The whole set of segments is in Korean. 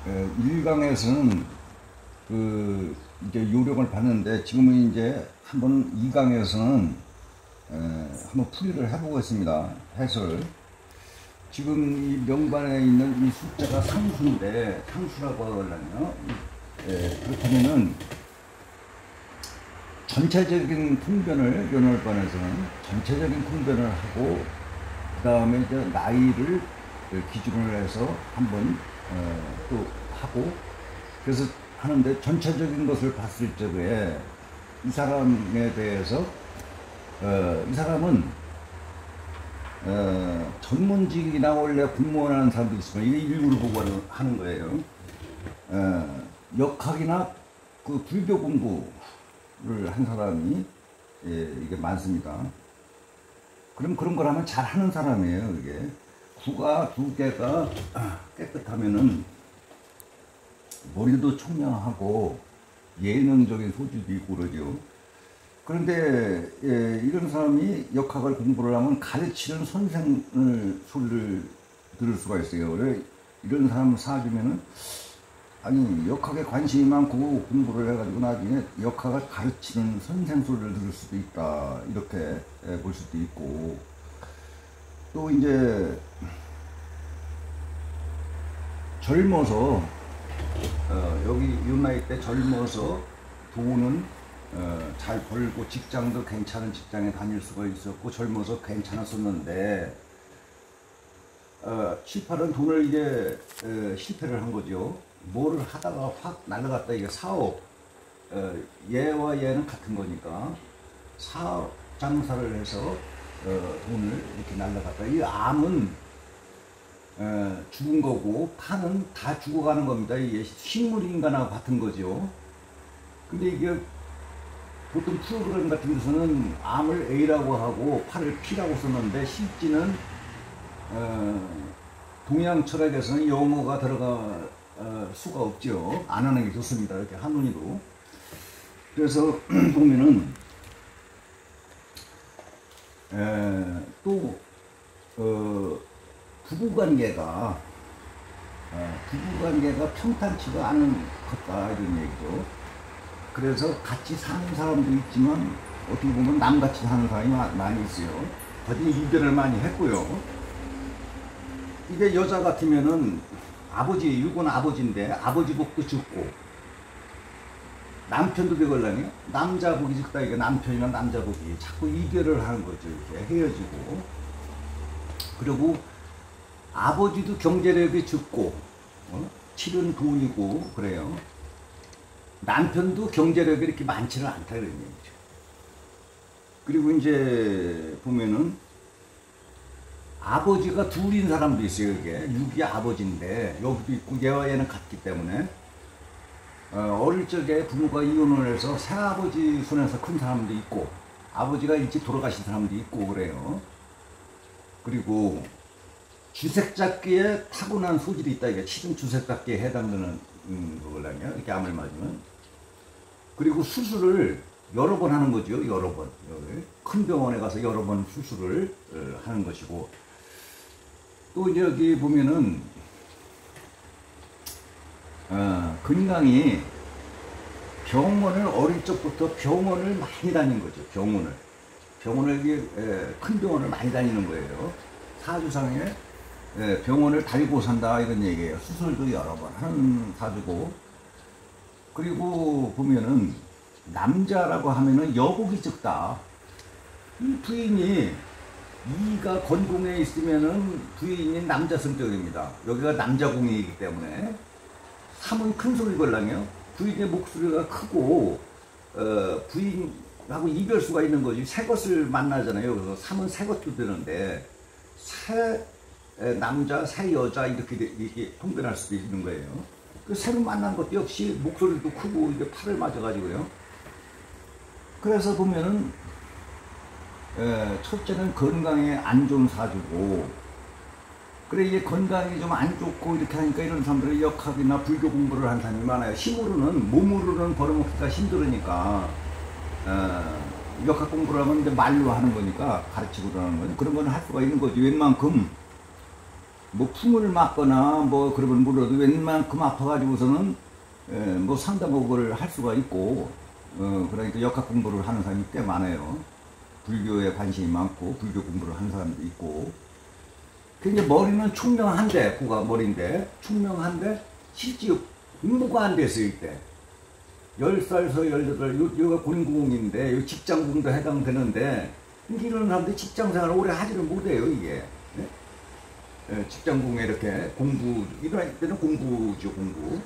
1강에서는 이제 요령을 봤는데 지금은 이제 한번 2강에서는 한번 풀이를 해보겠습니다. 해설. 지금 이 명반에 있는 이 숫자가 상수인데, 상수라고 하려면, 그렇다면은 전체적인 통변을, 연월반에서는 전체적인 통변을 하고, 그 다음에 이제 나이를 기준으로 해서 한번 또 하고, 그래서 하는데 전체적인 것을 봤을 적에 이 사람에 대해서 이 사람은 전문직이나 원래 공무원 하는 사람도 있지만 이게 일부를 보고 하는 거예요. 역학이나 그 불교 공부를 한 사람이 이게 많습니다. 그럼 그런 걸 하면 잘 하는 사람이에요. 이게 구가 두 개가 깨끗하면은 머리도 청량하고 예능적인 소질도 있고 그러죠. 그런데 이런 사람이 역학을 공부를 하면 가르치는 선생을 소리를 들을 수가 있어요. 그래 이런 사람 사주면은 아니 역학에 관심이 많고 공부를 해가지고 나중에 역학을 가르치는 선생 소리를 들을 수도 있다, 이렇게 볼 수도 있고, 또 이제 젊어서 여기 이 나이 때 젊어서 돈은 잘 벌고 직장도 괜찮은 직장에 다닐 수가 있었고 젊어서 괜찮았었는데 7, 8은 돈을 이제 실패를 한 거죠. 뭐를 하다가 확 날라갔다. 이게 사업, 얘와 얘는 같은 거니까 사업 장사를 해서 돈을 이렇게 날라갔다. 이 암은 죽은 거고 파는 다 죽어가는 겁니다. 이게 식물 인간하고 같은 거죠. 근데 이게 보통 프로그램 같은 데서는 암을 A라고 하고 파를 P라고 썼는데 실제는 동양 철학에서는 영어가 들어갈 수가 없죠. 안 하는 게 좋습니다. 이렇게 한문이로. 그래서 보면은 또 부부관계가 평탄치가 않은 것다, 이런 얘기죠. 그래서 같이 사는 사람도 있지만 어떻게 보면 남같이 사는 사람이 많이 있어요. 거기 이별을 많이 했고요. 이게 여자 같으면은 아버지, 육은 아버지인데 아버지 복도 죽고 남편도 그걸라니 남자 복이 죽다. 이게 남편이나 남자 복이 자꾸 이별을 하는 거죠. 이렇게 헤어지고. 그리고 아버지도 경제력이 죽고 치른 돈이고 그래요. 남편도 경제력이 이렇게 많지는 않다, 그런 얘기죠. 그리고 이제 보면은 아버지가 둘인 사람도 있어요. 이게 육이 아버지인데 여기도 있고 얘와 얘는 같기 때문에 어릴 적에 부모가 이혼을 해서 새아버지 손에서 큰 사람도 있고 아버지가 일찍 돌아가신 사람도 있고 그래요. 그리고 주색잡기에 타고난 소질이 있다. 이게 치중 주색잡기에 해당되는 거라며, 이렇게 암을 맞으면. 그리고 수술을 여러 번 하는 거죠. 여러 번. 큰 병원에 가서 여러 번 수술을 하는 것이고, 또 이제 여기 보면은 건강이 병원을 어릴 적부터 병원을 많이 다닌 거죠. 병원을 큰 병원을 많이 다니는 거예요. 사주상에 병원을 다니고 산다, 이런 얘기예요. 수술도 여러 번 하는 사주고. 그리고 보면은 남자라고 하면은 여복이 적다. 이 부인이 이가 건공에 있으면은 부인이 남자 성격입니다. 여기가 남자 공이기 때문에 3은 큰 소리 걸라며 부인의 목소리가 크고 부인하고 이별수가 있는 거지. 새 것을 만나잖아요. 그래서 3은 새 것도 되는데 새 남자, 새 여자 이렇게 통변할 수도 있는 거예요. 그 새로 만난 것도 역시 목소리도 크고 이게 팔을 맞아가지고요. 그래서 보면은 첫째는 건강에 안 좋은 사주고, 그래 이게 건강이 좀 안 좋고 이렇게 하니까 이런 사람들은 역학이나 불교 공부를 한 사람이 많아요. 힘으로는, 몸으로는 벌어먹기가 힘들으니까 역학 공부를 하면 이제 말로 하는 거니까 가르치고 그러는 거죠. 그런 건 할 수가 있는 거지. 웬만큼 뭐 풍을 맞거나 뭐 그러면 물어도 웬만큼 아파가지고서는 뭐 상담업을 할 수가 있고 그러니까 역학 공부를 하는 사람이 꽤 많아요. 불교에 관심이 많고 불교 공부를 하는 사람도 있고. 근데 머리는 총명한데, 그가 머리인데 총명한데 실제 공부가 안 됐어요. 이때 10살서 18, 여기가 고린공인데 직장공도 해당되는데 이런 사람들이 직장생활을 오래 하지를 못해요. 이게 직장공에 이렇게 공부, 이럴 때는 공부죠, 공부.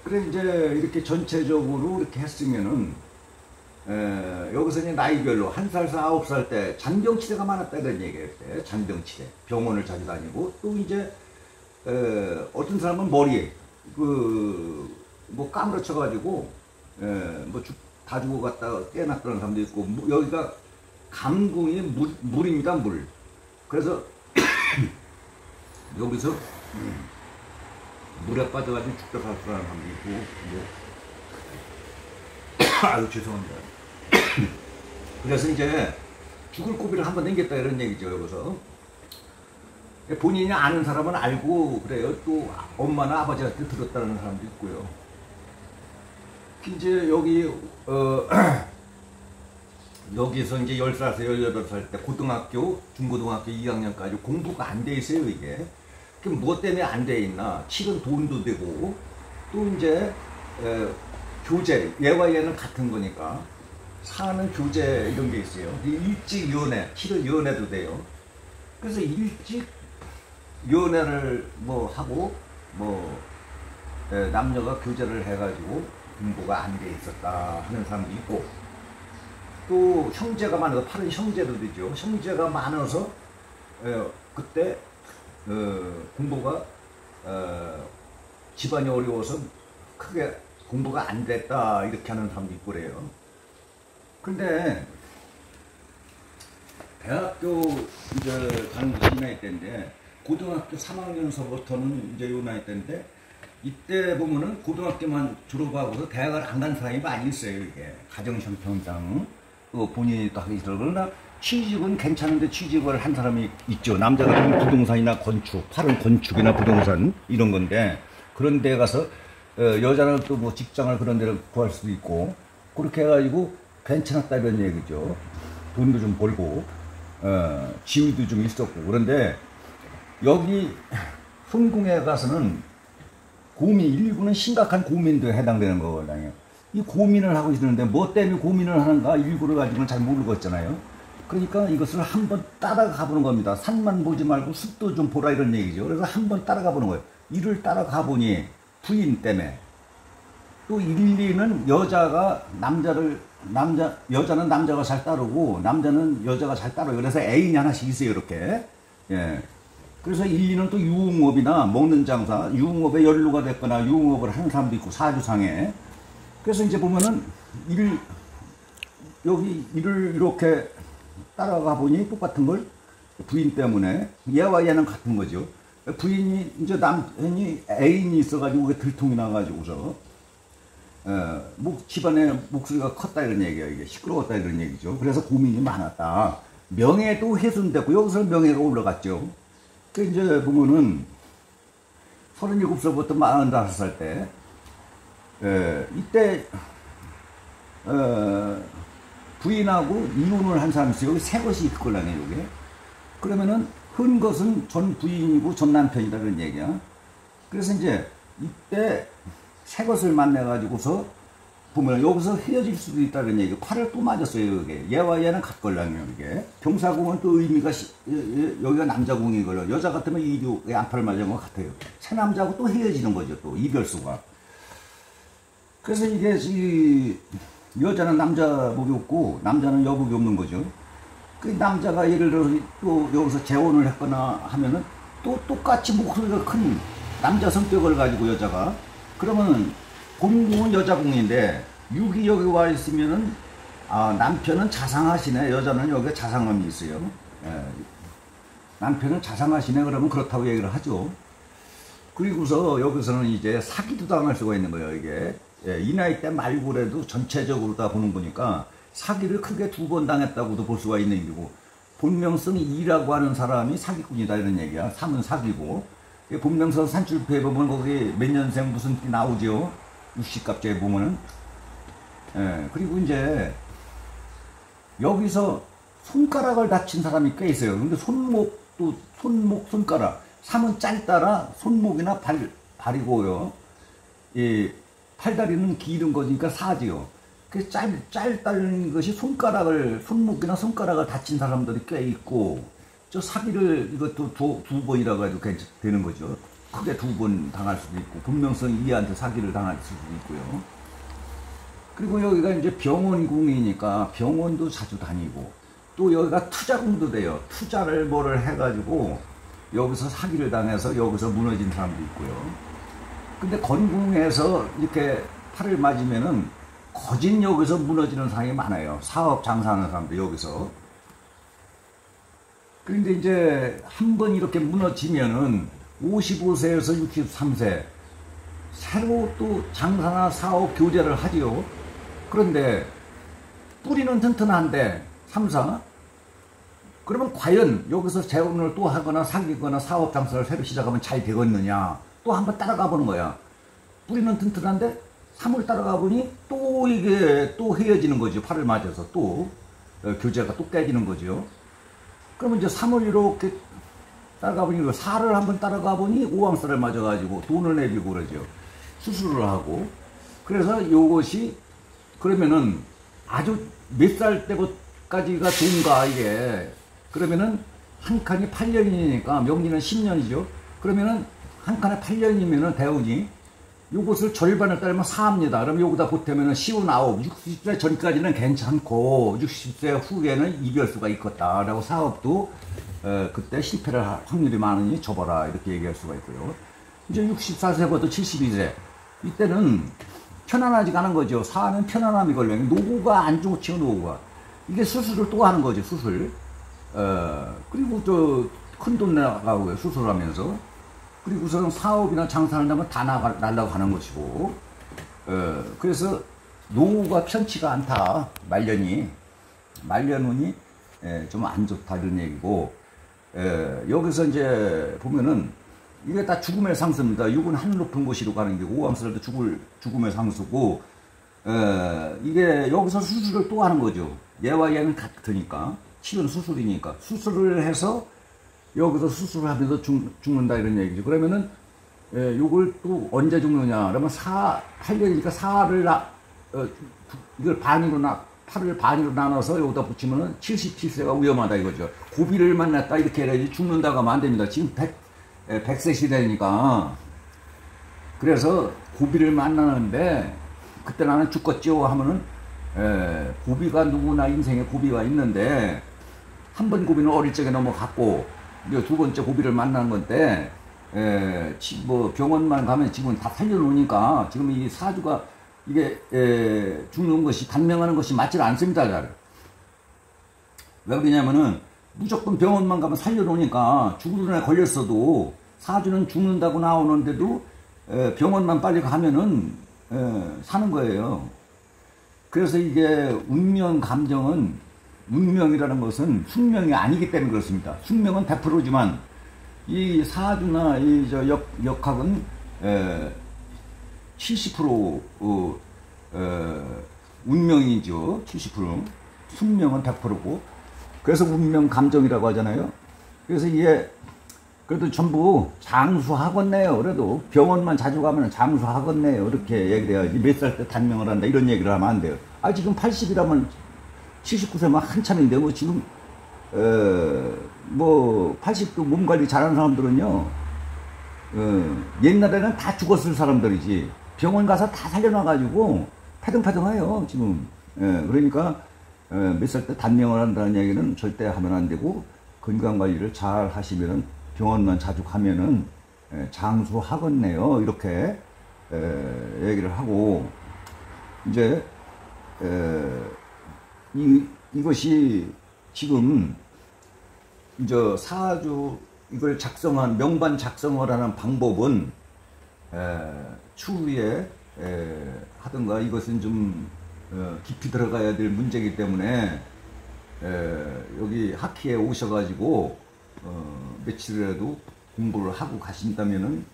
그래 이제 이렇게 전체적으로 이렇게 했으면은 여기서 이제 나이별로 1살에서 9살 때 잔병치레가 많았다 이런 얘기를 때 잔병치레 병원을 자주 다니고, 또 이제 어떤 사람은 머리에 뭐 까무러쳐 가지고 뭐 다 죽어갔다가 깨어났다는 사람도 있고, 여기가 감궁이 물입니다, 물. 그래서 여기서 물에 빠져가지고 죽다 살아나는 사람도 있고, 뭐 아유 죄송합니다. 그래서 이제 죽을 고비를 한번 넘겼다 이런 얘기죠. 여기서 본인이 아는 사람은 알고 그래요. 또 엄마나 아버지한테 들었다는 사람도 있고요. 이제 여기 여기서 이제 10살에서 18살 때 고등학교, 중고등학교 2학년까지 공부가 안 돼 있어요, 이게. 그럼 무엇 때문에 안 돼 있나? 실은 돈도 되고, 또 이제 교재, 얘와 얘는 같은 거니까 사는 교재 이런 게 있어요. 일찍 연애, 실은 연애도 돼요. 그래서 일찍 연애를 뭐 하고, 뭐 남녀가 교제를 해가지고 공부가 안 돼 있었다 하는 사람도 있고, 또 형제가 많아서 팔은 형제도 되죠. 형제가 많아서 그때 공부가 집안이 어려워서 크게 공부가 안 됐다 이렇게 하는 사람도 있고 그래요. 근데 대학교 이제 가는 이 나이 때인데, 고등학교 3학년서부터는 이제 요 나이 때인데, 이때 보면은 고등학교만 졸업하고서 대학을 안 간 사람이 많이 있어요. 이게 가정 형편상 본인이 또 하기 싫어. 그러나 취직은 괜찮은데 취직을 한 사람이 있죠. 남자 같은 부동산이나 건축, 팔은 건축이나 부동산 이런 건데, 그런 데 가서 여자는 또 뭐 직장을 그런 데를 구할 수도 있고, 그렇게 해가지고 괜찮았다 이런 얘기죠. 돈도 좀 벌고 지위도 좀 있었고. 그런데 여기 흥궁에 가서는 일부는 심각한 고민도 해당되는 거거든요. 이 고민을 하고 있는데 뭐 때문에 고민을 하는가 일부를 가지고는 잘 모르겠잖아요. 그러니까 이것을 한번 따라가 보는 겁니다. 산만 보지 말고 숲도 좀 보라 이런 얘기죠. 그래서 한번 따라가 보는 거예요. 이를 따라가 보니 부인 때문에, 또 일리는 여자는 남자가 잘 따르고 남자는 여자가 잘 따르고, 그래서 애인이 하나씩 있어요, 이렇게. 예. 그래서 일리는 또 유흥업이나 먹는 장사, 유흥업에 연루가 됐거나 유흥업을 하는 사람도 있고, 사주상에. 그래서 이제 보면은 여기 일을 이렇게 따라가 보니 똑같은 걸 부인 때문에, 얘와 얘는 같은 거죠. 부인이 이제 남편이 애인이 있어가지고 들통이 나가지고서 집안에 목소리가 컸다 이런 얘기예요. 이게 시끄러웠다 이런 얘기죠. 그래서 고민이 많았다. 명예도 훼손됐고, 여기서 명예가 올라갔죠. 그 이제 보면은 37살부터 45살 때 이때 부인하고 이혼을 한 사람이 있어요. 여기 새 것이 있을 거라네, 여기. 그러면은 흔 것은 전 부인이고 전 남편이다 그런 얘기야. 그래서 이제 이때 새 것을 만나가지고서 보면 여기서 헤어질 수도 있다는 얘기. 팔을 또 맞았어요, 여기. 얘와 얘는 같걸랑요, 이게. 병사궁은 또 의미가 여기가 남자궁이걸요. 여자 같으면 이륙에 안팔을 맞은 것 같아요. 새 남자하고 또 헤어지는 거죠, 또 이별수가. 그래서 이게 여자는 남자복이 없고 남자는 여복이 없는 거죠. 그 남자가 예를 들어서 또 여기서 재혼을 했거나 하면은 또 똑같이 목소리가 큰 남자 성격을 가지고 여자가, 그러면은 공궁은 여자궁인데 육이 여기 와 있으면은 남편은 자상하시네, 여자는 여기가 자상함이 있어요. 남편은 자상하시네, 그러면 그렇다고 얘기를 하죠. 그리고서 여기서는 이제 사기도 당할 수가 있는 거예요, 이게. 이 나이 때 말고라도 전체적으로 다 보는 거니까 사기를 크게 2번 당했다고도 볼 수가 있는 일이고, 본명성 2라고 하는 사람이 사기꾼이다 이런 얘기야. 3은 사기고. 본명성 산출표에 보면 거기 몇 년생 무슨 띠 나오죠. 60갑자에 보면은. 예, 그리고 이제 여기서 손가락을 다친 사람이 꽤 있어요. 근데 손목도 손가락. 3은 짧다라 손목이나 발이고요. 이 팔다리는 길은 거니까 4지요. 그 짧다는 것이 손목이나 손가락을 다친 사람들이 꽤 있고, 저 사기를 이것도 두 번이라고 해도 되는 거죠. 크게 2번 당할 수도 있고, 본명성 2한테 사기를 당할 수도 있고요. 그리고 여기가 이제 병원궁이니까 병원도 자주 다니고, 또 여기가 투자궁도 돼요. 투자를 뭐를 해가지고, 여기서 사기를 당해서 여기서 무너진 사람도 있고요. 근데 건궁에서 이렇게 팔을 맞으면은 거진 여기서 무너지는 사람이 많아요. 사업 장사하는 사람들 여기서. 그런데 이제 한번 이렇게 무너지면은 55세에서 63세 새로 또 장사나 사업 교제를 하지요. 그런데 뿌리는 튼튼한데 3사 그러면 과연 여기서 재혼을 또 하거나 사귀거나 사업 장사를 새로 시작하면 잘 되겠느냐, 또 한번 따라가 보는 거야. 뿌리는 튼튼한데 3을 따라가 보니 또 이게 또 헤어지는 거죠. 팔을 맞아서 또 교제가 또 깨지는 거죠. 그러면 이제 3을 이렇게 따라가 보니 4를 한번 따라가 보니 오왕살을 맞아가지고 돈을 내주고 그러죠. 수술을 하고. 그래서 요것이 그러면은 아주 몇 살 때까지가 좋은가 이게. 그러면은 한 칸이 8년이니까 명리는 10년이죠. 그러면은 한 칸에 8년이면은 대운이 요것을 절반을 따르면 4입니다. 그럼 요거다 보태면은 19, 60세 전까지는 괜찮고 60세 후에는 이별수가 있겠다 라고 사업도 그때 실패를 할 확률이 많으니 접어라 이렇게 얘기할 수가 있고요. 이제 64세부터 72세 이때는 편안하지가 않은 거죠. 사는 편안함이 걸려요. 노후가 안 좋지요. 노후가 이게 수술을 또 하는 거죠. 수술. 그리고 저 큰 돈 나가고요. 수술하면서. 그리고서는 사업이나 장사를 하면 다 날라고 하는 것이고, 그래서 노후가 편치가 않다. 말년운이 좀 안 좋다 이런 얘기고, 여기서 이제 보면은 이게 다 죽음의 상수입니다. 6은 하늘 높은 곳이로 가는 게 오암살도 죽음의 상수고, 이게 여기서 수술을 또 하는 거죠. 얘와 얘는 같으니까 7은 수술이니까 수술을 해서 여기서 수술을 하면서 죽는다 이런 얘기죠. 그러면은 요걸 또 언제 죽느냐 그러면 8년이니까 4를 이걸 팔을 반으로 나눠서 여기다 붙이면은 77세가 위험하다 이거죠. 고비를 만났다 이렇게 해야지 죽는다고 하면 안 됩니다. 지금 100세 시대니까. 그래서 고비를 만나는데 그때 나는 죽겠죠 하면은 고비가 누구나 인생에 고비가 있는데 한 번 고비는 어릴 적에 넘어갔고 이제 두 번째 고비를 만나는 건데, 뭐 병원만 가면 지금 다 살려놓으니까 지금 이 사주가 이게 죽는 것이 단명하는 것이 맞지 않습니다. 잘. 왜 그러냐면은 무조건 병원만 가면 살려놓으니까 죽으려나 걸렸어도 사주는 죽는다고 나오는데도 병원만 빨리 가면은 사는 거예요. 그래서 이게 운명 감정은 운명이라는 것은 숙명이 아니기 때문에 그렇습니다. 숙명은 100%지만 이 사주나 이 역학은 70% 운명이죠. 70%. 숙명은 100%고. 그래서 운명 감정이라고 하잖아요. 그래서 이게 그래도 전부 장수하겠네요. 그래도 병원만 자주 가면 장수하겠네요. 이렇게 얘기를 해야지. 몇 살 때 단명을 한다 이런 얘기를 하면 안 돼요. 지금 80이라면 79세면 한참인데 뭐 지금 뭐 80도 몸 관리 잘하는 사람들은요 옛날에는 다 죽었을 사람들이지 병원 가서 다 살려놔가지고 패등패등해요 지금. 그러니까 몇 살 때 단명을 한다는 얘기는 절대 하면 안 되고 건강 관리를 잘 하시면은 병원만 자주 가면은 장수하겠네요 이렇게 얘기를 하고 이제 이것이 지금 이제 사주 이걸 명반 작성을 하는 방법은 추후에 하든가 이것은 좀 깊이 들어가야 될 문제이기 때문에 여기 하키에 오셔가지고 며칠이라도 공부를 하고 가신다면은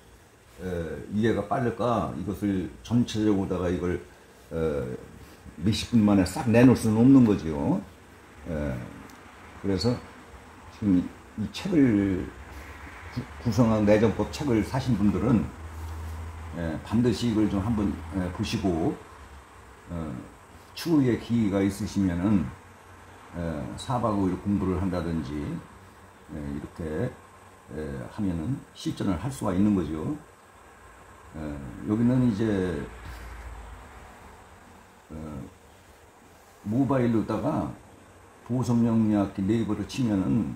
이해가 빠를까 이것을 전체적으로다가 이걸 몇십 분 만에 싹 내놓을 수는 없는 거죠. 그래서 지금 이 책을 구성한 내정법 책을 사신 분들은 반드시 이걸 좀 한번 보시고 추후에 기회가 있으시면은 4박 5일 공부를 한다든지 이렇게 하면은 실전을 할 수가 있는 거죠. 여기는 이제 모바일로다가 보성명리학기 네이버를 치면은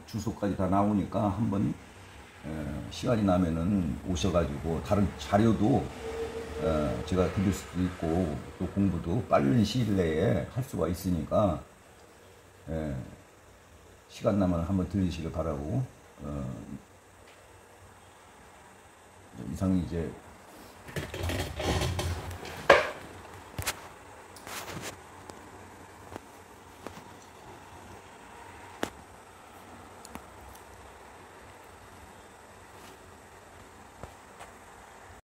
주소까지 다 나오니까 한번 시간이 나면은 오셔가지고 다른 자료도 제가 드릴 수도 있고 또 공부도 빠른 시일 내에 할 수가 있으니까 시간 나면 한번 들리시길 바라고 이상 이제